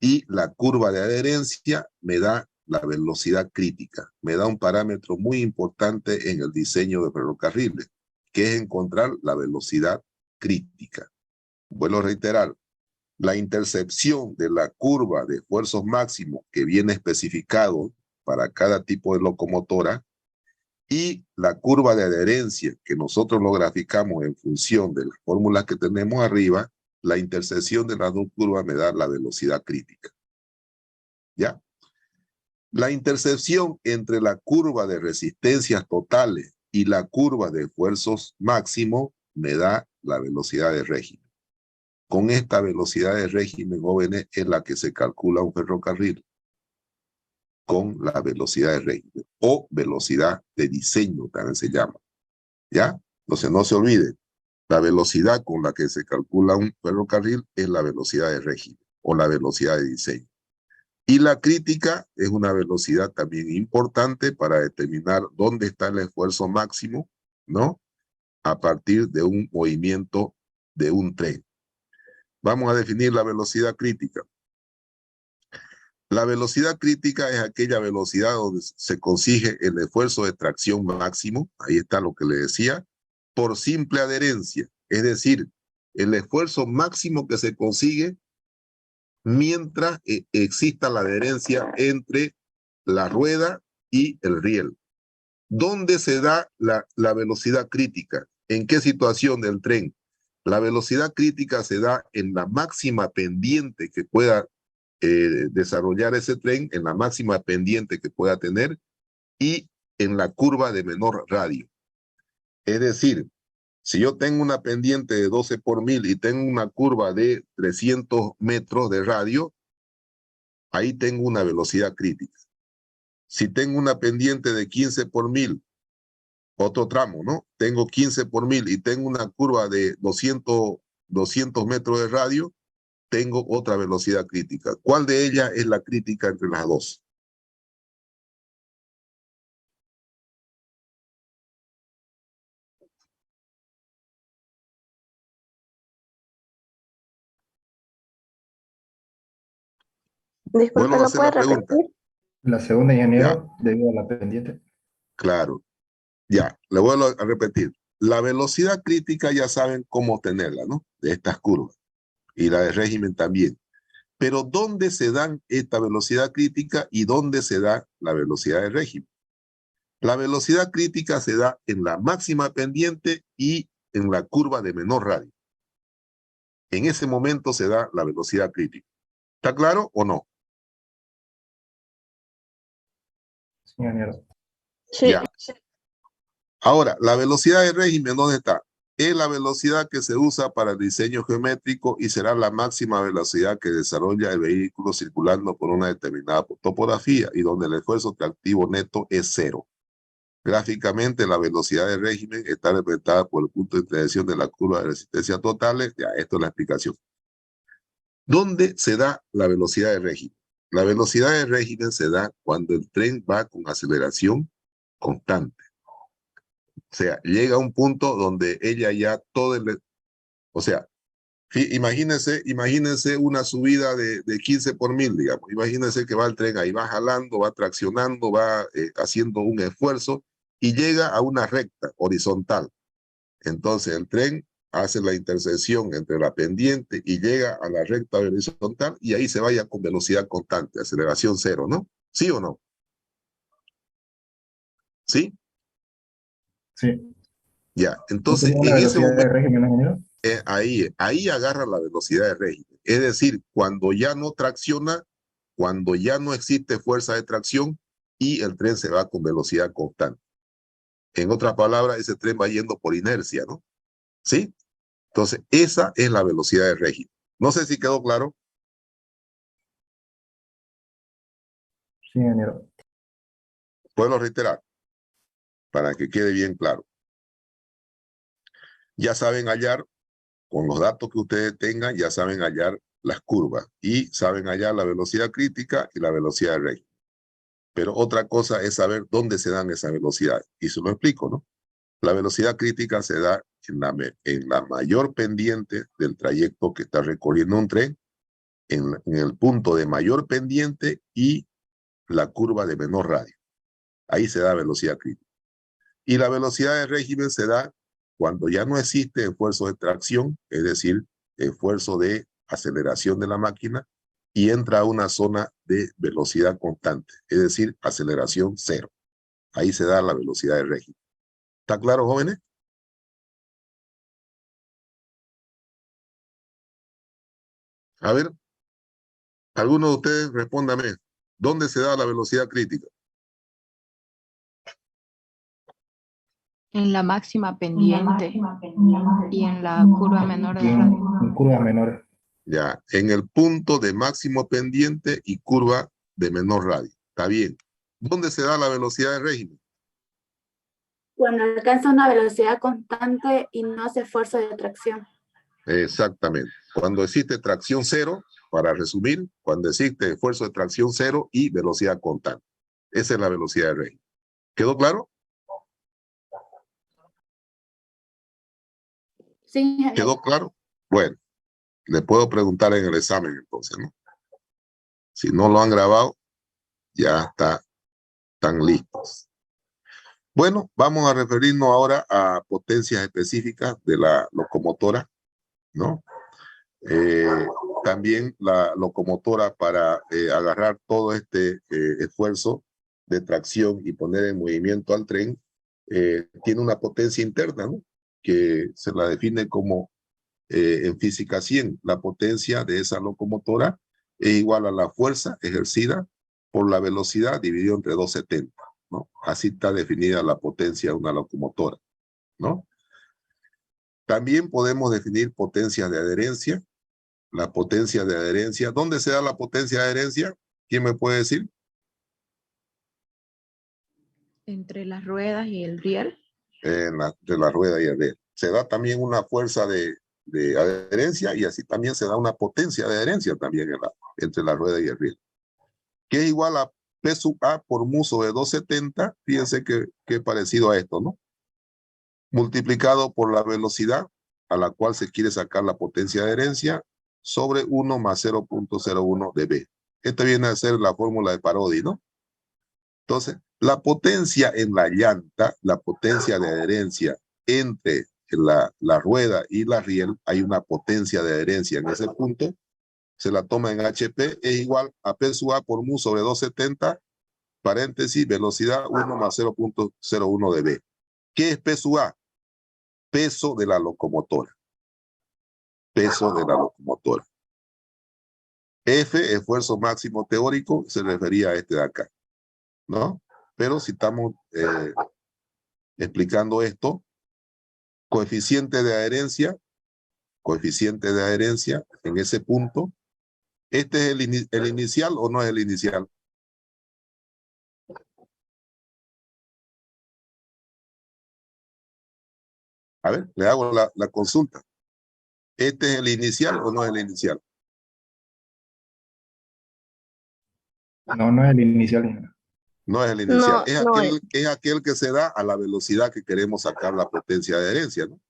y la curva de adherencia me da la velocidad crítica. Me da un parámetro muy importante en el diseño de ferrocarriles, que es encontrar la velocidad crítica. Vuelvo a reiterar, la intercepción de la curva de esfuerzos máximos que viene especificado para cada tipo de locomotora y la curva de adherencia que nosotros lo graficamos en función de las fórmulas que tenemos arriba, la intersección de las dos curvas me da la velocidad crítica. ¿Ya? La intersección entre la curva de resistencias totales y la curva de esfuerzos máximos me da la velocidad de régimen. Con esta velocidad de régimen, jóvenes, es la que se calcula un ferrocarril. Con la velocidad de régimen o velocidad de diseño también se llama. ¿Ya? Entonces no se olviden, la velocidad con la que se calcula un ferrocarril es la velocidad de régimen o la velocidad de diseño. Y la crítica es una velocidad también importante para determinar dónde está el esfuerzo máximo, ¿no? A partir de un movimiento de un tren. Vamos a definir la velocidad crítica. La velocidad crítica es aquella velocidad donde se consigue el esfuerzo de tracción máximo, ahí está lo que le decía, por simple adherencia, es decir, el esfuerzo máximo que se consigue mientras exista la adherencia entre la rueda y el riel. ¿Dónde se da la velocidad crítica? ¿En qué situación del tren? La velocidad crítica se da en la máxima pendiente que pueda desarrollar ese tren, en la máxima pendiente que pueda tener y en la curva de menor radio. Es decir, Si yo tengo una pendiente de 12 por 1000 y tengo una curva de 300 metros de radio, ahí tengo una velocidad crítica. Si tengo una pendiente de 15 por 1000, otro tramo, ¿no? Tengo 15 por 1000 y tengo una curva de 200 metros de radio, tengo otra velocidad crítica. ¿Cuál de ellas es la crítica entre las dos? Disculpe, Vuelvo a ¿lo hacer puede la pregunta. repetir? La segunda, ingeniero, debido a la pendiente. Claro. Ya, le vuelvo a repetir. La velocidad crítica ya saben cómo obtenerla, ¿no? De estas curvas. Y la de régimen también. Pero ¿dónde se dan esta velocidad crítica y dónde se da la velocidad de régimen? La velocidad crítica se da en la máxima pendiente y en la curva de menor radio. En ese momento se da la velocidad crítica. ¿Está claro o no? Sí, ingeniero. Sí. Ya. Ahora, la velocidad de régimen, ¿dónde está? Es la velocidad que se usa para el diseño geométrico y será la máxima velocidad que desarrolla el vehículo circulando por una determinada topografía y donde el esfuerzo tractivo neto es cero. Gráficamente, la velocidad de régimen está representada por el punto de intersección de la curva de resistencia totales. Ya, esto es la explicación. ¿Dónde se da la velocidad de régimen? La velocidad de régimen se da cuando el tren va con aceleración constante. O sea, llega a un punto donde ella ya todo el... O sea, imagínense una subida de 15 por 1000, digamos. Imagínense que va el tren ahí, va jalando, va traccionando, va haciendo un esfuerzo y llega a una recta horizontal. Entonces el tren hace la intersección entre la pendiente y llega a la recta horizontal y ahí se vaya con velocidad constante, aceleración cero, ¿no? ¿Sí o no? ¿Sí? Sí. Ya, ¿No entonces sería una en ese velocidad de momento, régimen, ingeniero? ahí agarra la velocidad de régimen. Es decir, cuando ya no tracciona, cuando ya no existe fuerza de tracción y el tren se va con velocidad constante. En otras palabras, ese tren va yendo por inercia, ¿no? ¿Sí? Entonces, esa es la velocidad de régimen. No sé si quedó claro. Sí, ingeniero. Puedo reiterar para que quede bien claro. Ya saben hallar, con los datos que ustedes tengan, ya saben hallar las curvas y saben hallar la velocidad crítica y la velocidad de régimen. Pero otra cosa es saber dónde se dan esas velocidades. Y se lo explico, ¿no? La velocidad crítica se da en la mayor pendiente del trayecto que está recorriendo un tren, en el punto de mayor pendiente y la curva de menor radio. Ahí se da velocidad crítica. Y la velocidad de régimen se da cuando ya no existe esfuerzo de tracción, es decir, esfuerzo de aceleración de la máquina, y entra a una zona de velocidad constante, es decir, aceleración cero. Ahí se da la velocidad de régimen. ¿Está claro, jóvenes? A ver, alguno de ustedes respóndame. ¿Dónde se da la velocidad crítica? En la máxima pendiente y en la curva menor de radio. En curvas menores. Ya, en el punto de máximo pendiente y curva de menor radio. Está bien. ¿Dónde se da la velocidad de régimen? Cuando alcanza una velocidad constante y no hace esfuerzo de tracción. Exactamente. Cuando existe tracción cero, para resumir, cuando existe esfuerzo de tracción cero y velocidad constante. Esa es la velocidad de régimen. ¿Quedó claro? Sí, ingeniero. ¿Quedó claro? Bueno, le puedo preguntar en el examen entonces, ¿no? Si no lo han grabado, ya están listos. Bueno, vamos a referirnos ahora a potencias específicas de la locomotora, ¿no? También la locomotora para agarrar todo este esfuerzo de tracción y poner en movimiento al tren, tiene una potencia interna, ¿no? Que se la define como en física 100. La potencia de esa locomotora es igual a la fuerza ejercida por la velocidad dividido entre 270, ¿no? Así está definida la potencia de una locomotora, ¿no? También podemos definir potencias de adherencia. La potencia de adherencia. ¿Dónde se da la potencia de adherencia? ¿Quién me puede decir? Entre las ruedas y el riel. De la rueda y el riel. Se da también una fuerza de adherencia y así también se da una potencia de adherencia también entre la rueda y el riel. Que es igual a P sub A por mu sobre 270. Fíjense que es parecido a esto, ¿no? Multiplicado por la velocidad a la cual se quiere sacar la potencia de adherencia sobre 1 más 0.01 de B. Esta viene a ser la fórmula de Parodi, ¿no? Entonces, la potencia en la llanta, la potencia de adherencia entre la rueda y la riel, hay una potencia de adherencia en ese punto, se la toma en HP, es igual a P sub A por mu sobre 270, paréntesis, velocidad 1 más 0.01 de B. ¿Qué es P sub A? Peso de la locomotora. Peso de la locomotora. F, esfuerzo máximo teórico, se refería a este de acá, ¿no? Pero si estamos explicando esto, coeficiente de adherencia en ese punto, ¿este es el inicial o no es el inicial? A ver, le hago la consulta. ¿Este es el inicial o no es el inicial? No, no es el inicial, ingeniero. No es el inicial. No, Es aquel que se da a la velocidad que queremos sacar la potencia de adherencia, ¿no?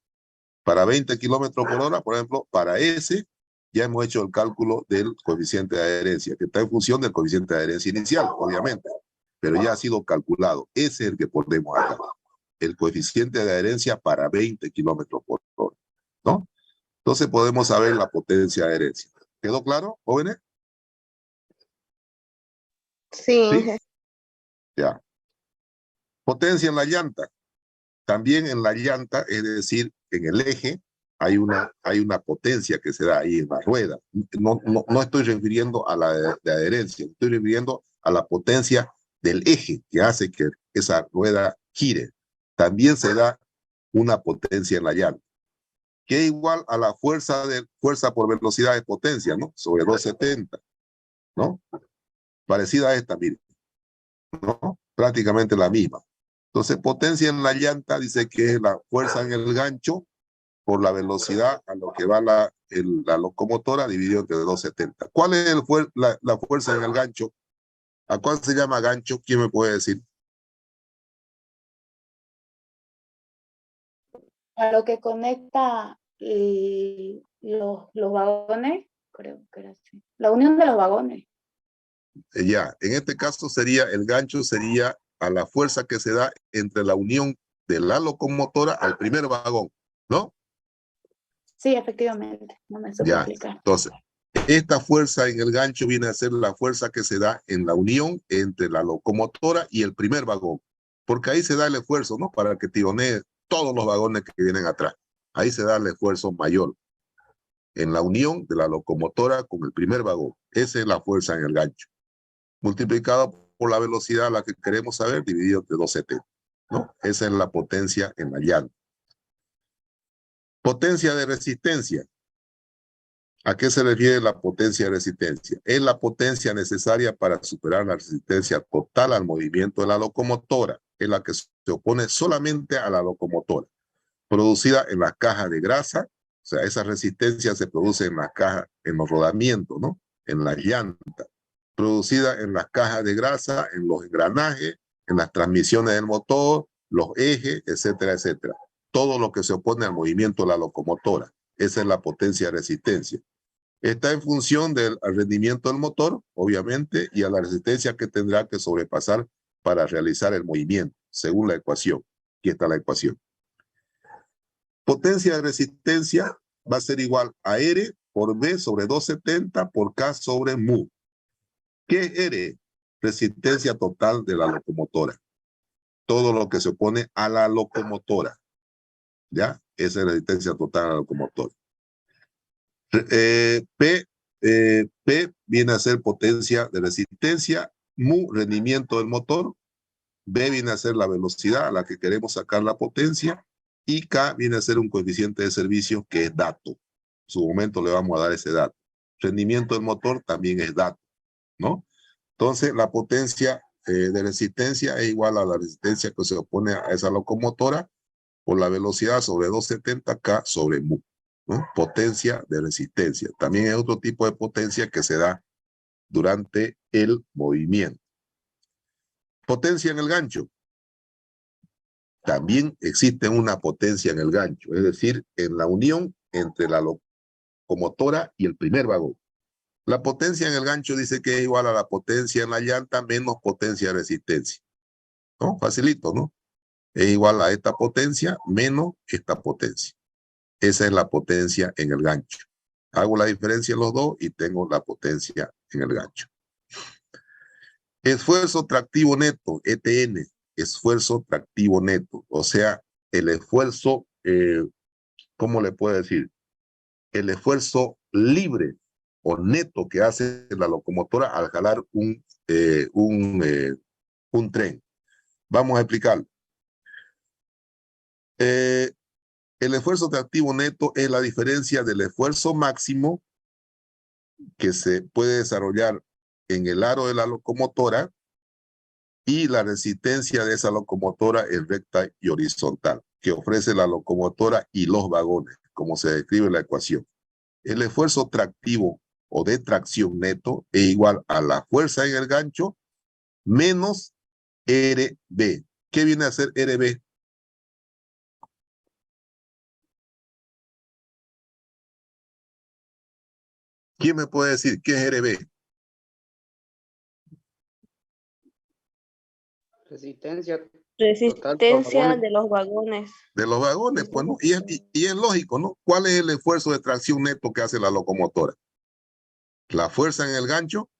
Para 20 kilómetros por hora, por ejemplo, para ese ya hemos hecho el cálculo del coeficiente de adherencia, que está en función del coeficiente de adherencia inicial, obviamente, pero ya ha sido calculado. Ese es el que ponemos acá. El coeficiente de adherencia para 20 kilómetros por hora, ¿no? Entonces podemos saber la potencia de adherencia. ¿Quedó claro, jóvenes? sí, ¿Sí? Ya. Potencia en la llanta. También en la llanta, es decir, en el eje, hay una potencia que se da ahí en la rueda. No estoy refiriendo a la de adherencia, estoy refiriendo a la potencia del eje que hace que esa rueda gire. También se da una potencia en la llanta, que es igual a la fuerza por velocidad de potencia, ¿no? Sobre 270, ¿no? Parecida a esta, miren, ¿no? Prácticamente la misma. Entonces, potencia en la llanta dice que es la fuerza en el gancho por la velocidad a lo que va la locomotora dividido entre 270. ¿Cuál es la fuerza en el gancho? ¿A cuál se llama gancho? ¿Quién me puede decir? A lo que conecta los vagones, creo que era así. La unión de los vagones. Ya, en este caso el gancho sería a la fuerza que se da entre la unión de la locomotora al primer vagón, ¿no? Sí, efectivamente. No me supe Ya, explicar. entonces, esta fuerza en el gancho viene a ser la fuerza que se da en la unión entre la locomotora y el primer vagón, porque ahí se da el esfuerzo, ¿no? Para que tironee todos los vagones que vienen atrás. Ahí se da el esfuerzo mayor, en la unión de la locomotora con el primer vagón. Esa es la fuerza en el gancho, multiplicado por la velocidad a la que queremos saber, dividido entre 270, ¿no? Esa es la potencia en la llanta. Potencia de resistencia. ¿A qué se refiere la potencia de resistencia? Es la potencia necesaria para superar la resistencia total al movimiento de la locomotora, es la que se opone solamente a la locomotora, producida en las cajas de grasa. O sea, esa resistencia se produce en las cajas, en los rodamientos, ¿no? En la llanta, producida en las cajas de grasa, en los engranajes, en las transmisiones del motor, los ejes, etcétera, etcétera. Todo lo que se opone al movimiento de la locomotora. Esa es la potencia de resistencia. Está en función del rendimiento del motor, obviamente, y a la resistencia que tendrá que sobrepasar para realizar el movimiento, según la ecuación. Aquí está la ecuación. Potencia de resistencia va a ser igual a R por B sobre 270 por K sobre mu. ¿Qué es R? Resistencia total de la locomotora. Todo lo que se opone a la locomotora. ¿Ya? Esa es la resistencia total a la locomotora. P viene a ser potencia de resistencia, mu rendimiento del motor, B viene a ser la velocidad a la que queremos sacar la potencia Y K viene a ser un coeficiente de servicio que es dato. En su momento le vamos a dar ese dato. Rendimiento del motor también es dato, ¿no? Entonces, la potencia de resistencia es igual a la resistencia que se opone a esa locomotora por la velocidad sobre 270 K sobre mu, ¿no? Potencia de resistencia. También hay otro tipo de potencia que se da durante el movimiento. Potencia en el gancho. También existe una potencia en el gancho, es decir, en la unión entre la locomotora y el primer vagón. La potencia en el gancho dice que es igual a la potencia en la llanta menos potencia de resistencia. ¿No? Facilito, ¿no? Es igual a esta potencia menos esta potencia. Esa es la potencia en el gancho. Hago la diferencia en los dos y tengo la potencia en el gancho. Esfuerzo tractivo neto, ETN. Esfuerzo tractivo neto. O sea, el esfuerzo, ¿cómo le puedo decir? El esfuerzo libre o neto que hace la locomotora al jalar un tren. Vamos a explicarlo. El esfuerzo tractivo neto es la diferencia del esfuerzo máximo que se puede desarrollar en el aro de la locomotora y la resistencia de esa locomotora en recta y horizontal que ofrece la locomotora y los vagones, como se describe en la ecuación. El esfuerzo tractivo o de tracción neto es igual a la fuerza en el gancho menos RB. ¿Qué viene a ser RB? ¿Quién me puede decir qué es RB? Resistencia Resistencia de los vagones. De los vagones, pues, ¿no? Y es lógico, ¿no? ¿Cuál es el esfuerzo de tracción neto que hace la locomotora? La fuerza en el gancho,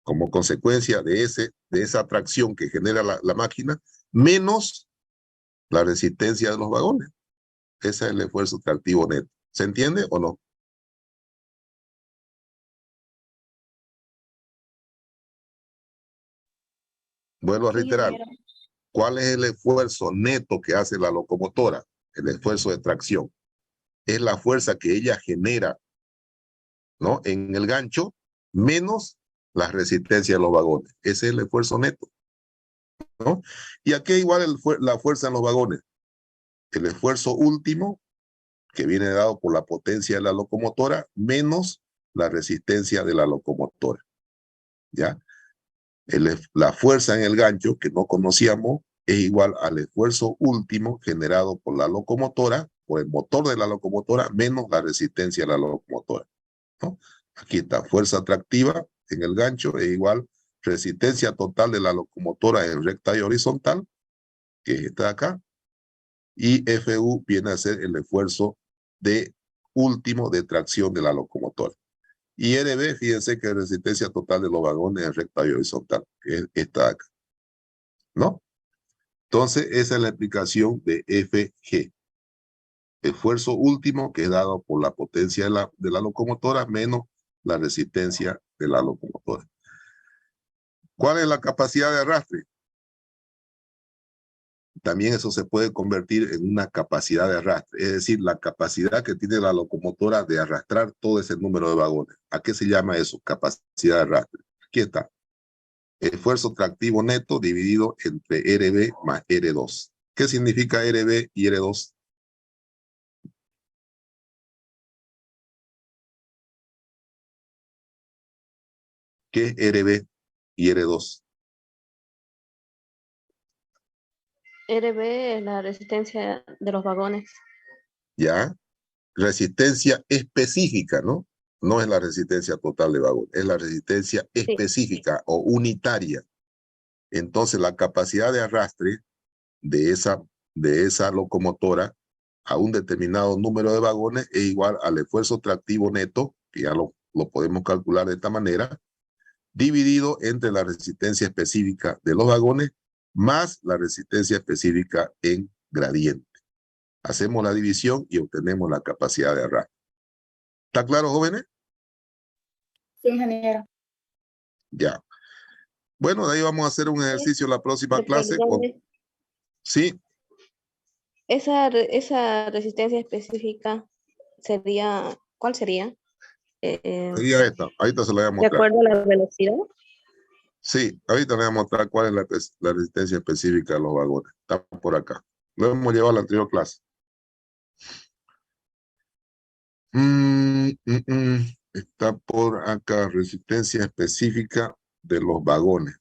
como consecuencia de esa tracción que genera la máquina, menos la resistencia de los vagones. Ese es el esfuerzo tractivo neto. ¿Se entiende o no? Vuelvo a reiterar. ¿Cuál es el esfuerzo neto que hace la locomotora? El esfuerzo de tracción. Es la fuerza que ella genera, ¿no? En el gancho, menos la resistencia de los vagones. Ese es el esfuerzo neto, ¿no? ¿Y a qué igual la fuerza en los vagones? El esfuerzo último, que viene dado por la potencia de la locomotora, menos la resistencia de la locomotora, ¿ya? La fuerza en el gancho, que no conocíamos, es igual al esfuerzo último generado por la locomotora, por el motor de la locomotora, menos la resistencia de la locomotora, ¿no? Aquí está, fuerza atractiva en el gancho es igual resistencia total de la locomotora en recta y horizontal, que está acá, y FU viene a ser el esfuerzo último de tracción de la locomotora. Y RB, fíjense que es resistencia total de los vagones en recta y horizontal, que está acá, ¿no? Entonces, esa es la explicación de FG. Esfuerzo último que es dado por la potencia de la locomotora menos la resistencia de la locomotora. ¿Cuál es la capacidad de arrastre? También eso se puede convertir en una capacidad de arrastre, es decir, la capacidad que tiene la locomotora de arrastrar todo ese número de vagones. ¿A qué se llama eso? Capacidad de arrastre. Aquí está. Esfuerzo tractivo neto dividido entre RB más R2. ¿Qué significa RB y R2? ¿Qué es RB y R2? RB es la resistencia de los vagones. ¿Ya? Resistencia específica, ¿no? No es la resistencia total de vagón, es la resistencia específica o unitaria. Entonces, la capacidad de arrastre de esa locomotora a un determinado número de vagones es igual al esfuerzo tractivo neto, que ya lo podemos calcular de esta manera, dividido entre la resistencia específica de los vagones más la resistencia específica en gradiente. Hacemos la división y obtenemos la capacidad de arrastre. ¿Está claro, jóvenes? Sí, ingeniero. Ya. Bueno, de ahí vamos a hacer un ejercicio en la próxima clase. Sí. Esa resistencia específica sería, ¿cuál sería? Sería esta. Ahorita se la voy a De mostrar. acuerdo a la velocidad. Sí, ahorita le voy a mostrar cuál es la resistencia específica de los vagones. Está por acá. Lo hemos llevado a la anterior clase. Está por acá, resistencia específica de los vagones.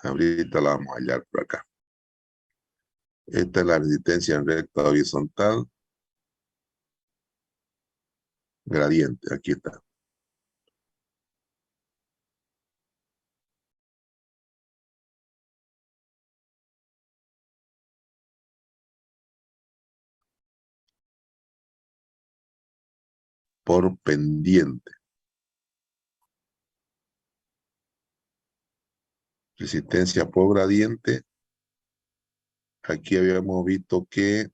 Ahorita la vamos a hallar por acá. Esta es la resistencia en recta horizontal. Gradiente, aquí está. Por pendiente. Resistencia por gradiente. Aquí habíamos visto que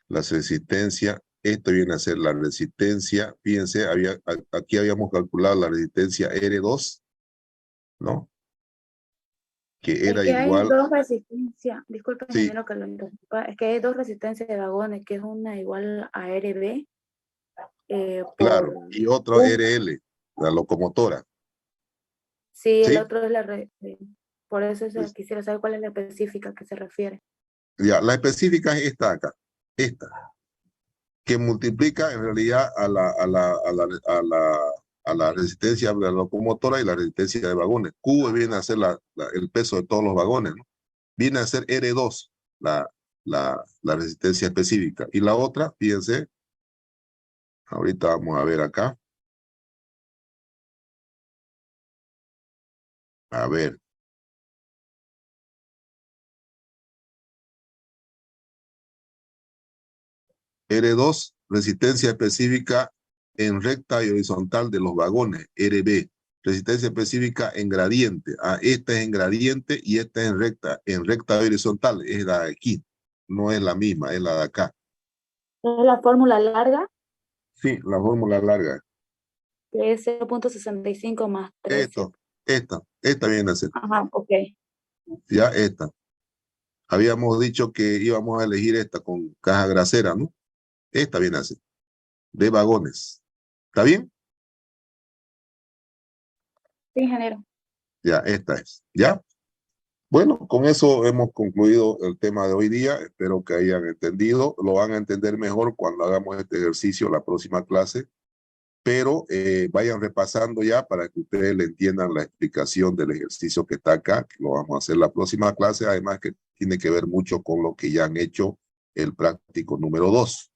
las resistencias, esto viene a ser la resistencia, fíjense, aquí habíamos calculado la resistencia R2, ¿no? Que era Es que hay igual, dos resistencias, disculpe sí, ingeniero que lo interrumpa, es que hay dos resistencias de vagones, que es una igual a RB claro, por y otro RL, la locomotora, sí, el ¿sí? otro es por eso Pues, quisiera saber cuál es la específica que se refiere. ya, la específica es esta acá, esta, que multiplica en realidad a la resistencia de la locomotora y la resistencia de vagones. Q viene a ser el peso de todos los vagones, ¿no? Viene a ser R2, la resistencia específica. Y la otra, fíjense, ahorita vamos a ver acá. A ver. R2, resistencia específica en recta y horizontal de los vagones, RB. Resistencia específica en gradiente. Esta es en gradiente y esta es en recta y horizontal. Es la de aquí. No es la misma, es la de acá. Es la fórmula larga, Sí, la fórmula larga. que es 0.65 más 13. Esta viene a ser. Ajá, ok. Ya esta. Habíamos dicho que íbamos a elegir esta con caja grasera, ¿no? Esta viene a ser. De vagones. ¿Está bien? Sí, ingeniero. Ya, esta es. ¿Ya? Bueno, con eso hemos concluido el tema de hoy día. Espero que hayan entendido. Lo van a entender mejor cuando hagamos este ejercicio la próxima clase. Pero vayan repasando ya para que ustedes le entiendan la explicación del ejercicio que está acá, que lo vamos a hacer la próxima clase. Además que tiene que ver mucho con lo que ya han hecho el práctico número 2,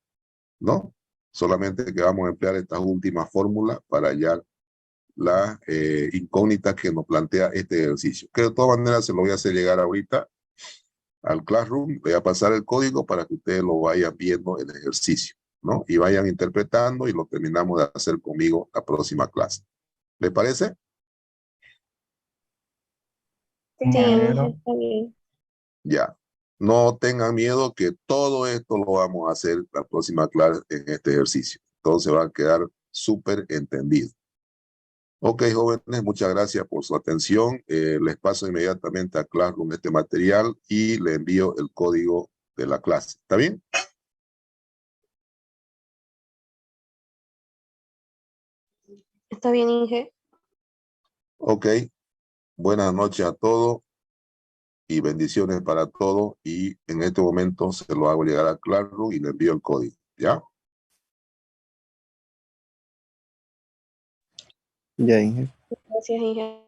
¿no? Solamente que vamos a emplear estas últimas fórmulas para hallar la incógnita que nos plantea este ejercicio. Que de todas maneras se lo voy a hacer llegar ahorita al Classroom. Voy a pasar el código para que ustedes lo vayan viendo en el ejercicio, ¿no? Y vayan interpretando y lo terminamos de hacer conmigo la próxima clase. ¿Le parece? Sí, Ingeniero. está bien. Ya. No tengan miedo que todo esto lo vamos a hacer la próxima clase en este ejercicio. Entonces va a quedar súper entendido. Ok, jóvenes, muchas gracias por su atención. Les paso inmediatamente a Classroom este material y le envío el código de la clase. ¿Está bien? Está bien, Inge. Ok. Buenas noches a todos y bendiciones para todos. Y en este momento se lo hago llegar a Classroom y le envío el código. ¿Ya? Ya, Inge. Gracias, Inge.